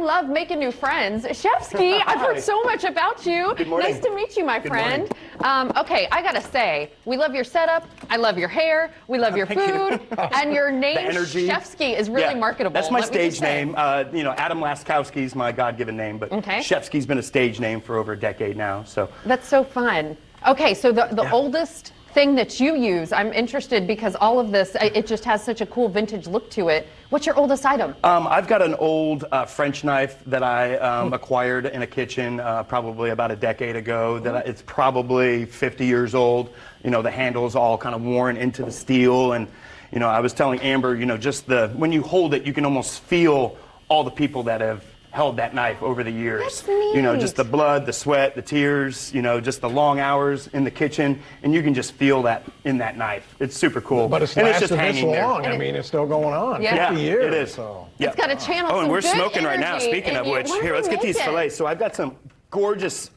love making new friends. Chefski, I've heard so much about you. Good morning. Nice to meet you, my Good friend. Okay, I gotta say, we love your setup. I love your hair. We love your food. And your name, Chefski, is really marketable. That's my stage name. You know, Adam Laskowski is my God-given name, but Chefski's been a stage name for over a decade now. So that's so fun. Okay, so the oldest thing that you use, I'm interested because all of this, it just has such a cool vintage look to it. What's your oldest item? I've got an old French knife that I acquired in a kitchen probably about a decade ago. It's probably 50 years old. You know, the handle's all kind of worn into the steel, and you know, I was telling Amber, you know, just when you hold it, you can almost feel all the people that have held that knife over the years. That's neat. You know, just the blood, the sweat, the tears, you know, just the long hours in the kitchen, and you can just feel that in that knife. It's super cool. But it's lasted this long. I mean, it's still going on. 50 years. It is. So. It's got to channel some and we're good smoking right now, energy, speaking of which. Here, let's get these it? fillets. So I've got some gorgeous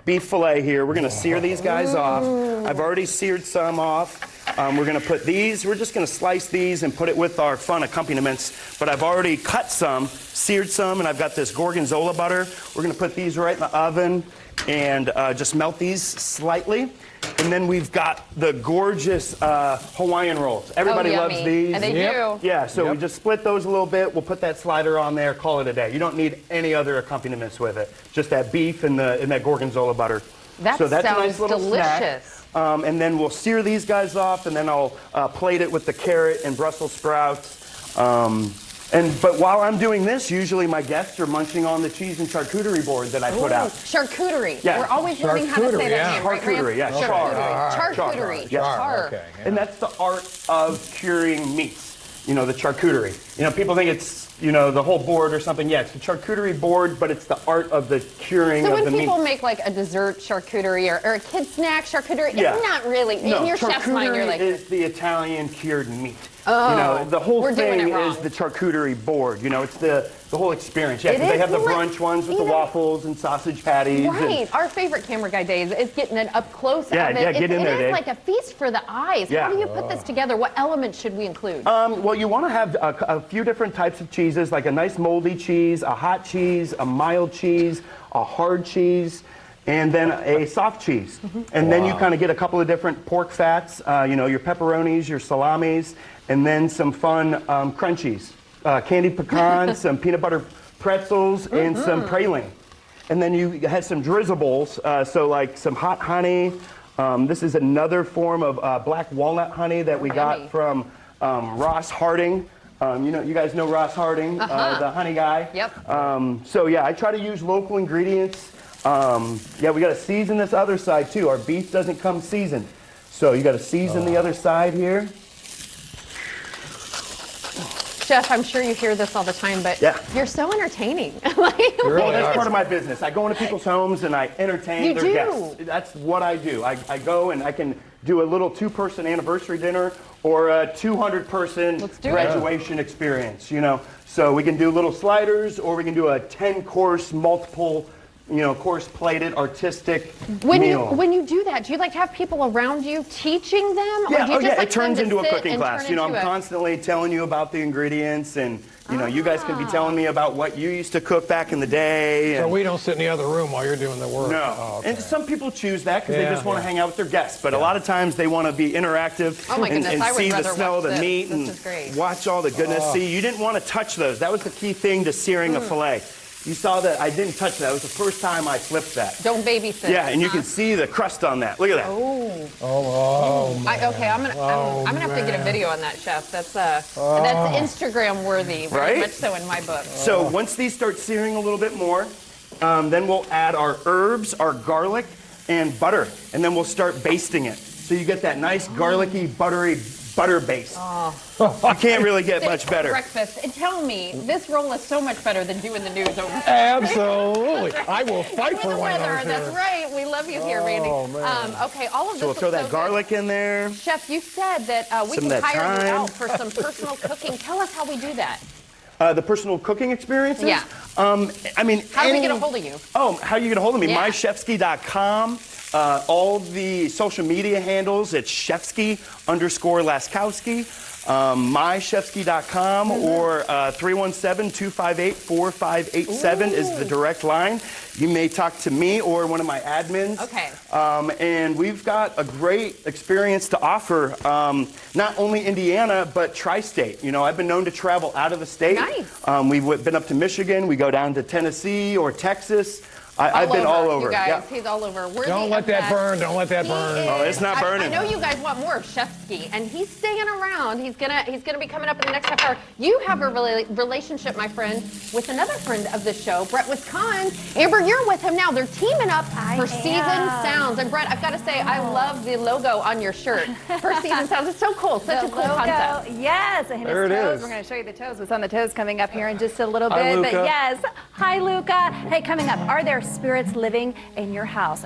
beef fillet here. We're going to sear these guys off. I've already seared some off. We're going to put these, we're just going to slice these and put it with our fun accompaniments. But I've already cut some, seared some, and I've got this gorgonzola butter. We're going to put these right in the oven and just melt these slightly. And then we've got the gorgeous Hawaiian rolls. Everybody loves these. And they do. Yeah, so we just split those a little bit. We'll put that slider on there, call it a day. You don't need any other accompaniments with it. Just that beef and that gorgonzola butter. That so that's sounds a nice little delicious. Snack. And then we'll sear these guys off, and then I'll plate it with the carrot and Brussels sprouts. But while I'm doing this, usually my guests are munching on the cheese and charcuterie board that I put out. Charcuterie. Yeah. We're always learning how to say that name, right, Graham? Charcuterie, yeah. Charcuterie. Char. Okay. And that's the art of curing meats. You know, the charcuterie. You know, people think it's, you know, the whole board or something. Yeah, it's the charcuterie board, but it's the art of the curing of the meat. So when people make like a dessert charcuterie or a kid snack charcuterie, it's not really, in your chef's mind, you're like... charcuterie is the Italian cured meat. Oh, you know, the whole thing is the charcuterie board. You know, it's the whole experience. Yeah, because they have the brunch ones with the waffles and sausage patties. Right. Our favorite camera guy days is getting it up close of it. Yeah, get in there, Dave. It is like a feast for the eyes. Yeah. How do you put this together? What elements should we include? Well, you want to have a few different types of cheeses, like a nice moldy cheese, a hot cheese, a mild cheese, a hard cheese, and then a soft cheese. And then you kind of get a couple of different pork fats, you know, your pepperonis, your salamis, and then some fun crunchies. Candied pecans, some peanut butter pretzels, and some praline. And then you have some drizzables, so like some hot honey. This is another form of black walnut honey that we got from Ross Harding. You know, you guys know Ross Harding, the honey guy. Yep. So yeah, I try to use local ingredients. Yeah, we got to season this other side too. Our beef doesn't come seasoned, so you got to season the other side here. Chef, I'm sure you hear this all the time, but you're so entertaining. Well, that's part of my business. I go into people's homes and I entertain their guests. That's what I do. I go and I can do a little 2-person anniversary dinner or a 200-person graduation experience, you know. So we can do little sliders, or we can do a 10-course, multiple, you know, course plated artistic meal. When you do that, do you like to have people around you teaching them? Yeah, or do you just like it turns them into to a sit cooking and class. turn You know, I'm into constantly telling you about the ingredients, and you know, you guys can be telling me about what you used to cook back in the day. So we don't sit in the other room while you're doing the work. No. Oh, okay. And some people choose that because they just want to hang out with their guests. But a lot of times they want to be interactive and see the smell of the meat and watch all the goodness. See, you didn't want to touch those. That was the key thing to searing a filet. You saw that I didn't touch that. It was the first time I flipped that. Don't babysit. Yeah, and you can see the crust on that. Look at that. Okay, I'm gonna have to get a video on that, Chef. That's Instagram worthy, very much so in my book. So once these start searing a little bit more, then we'll add our herbs, our garlic, and butter, and then we'll start basting it. So you get that nice garlicky, buttery butter base. You can't really get much better. Breakfast. And tell me, this roll is so much better than doing the news over here. Absolutely. I will fight for one of those. That's right. We love you here, Randy. Okay, all of this. So we'll throw that garlic in there. Chef, you said that we can hire you out for some personal cooking. Tell us how we do that. The personal cooking experiences? Yeah. I mean, how do we get a hold of you? Oh, how do you get a hold of me? MyChefski.com. All the social media handles, it's Chefski_Laskowski, mychefski.com, or 317-258-4587 is the direct line. You may talk to me or one of my admins. Okay. And we've got a great experience to offer, not only Indiana, but tri-state. You know, I've been known to travel out of the state. Nice. We've been up to Michigan. We go down to Tennessee or Texas. I've been all over. You guys, Yeah. he's all over. Don't let that burn. Don't let that burn. Oh, it's not burning. I know you guys want more of Chefski, and he's staying around. He's gonna be coming up in the next half hour. You have a relationship, my friend, with another friend of the show, Brett Wiscons. Amber, you're with him now. They're teaming up for Season Sounds. And Brett, I've got to say, I love the logo on your shirt for Season Sounds. It's so cool. Such a cool concept. Yes, and his There it toes. is. We're going to show you the toes. What's on the toes coming up here in just a little Hi, bit. Luca. But yes, hi, Luca. Hey, coming up, are there spirits living in your house?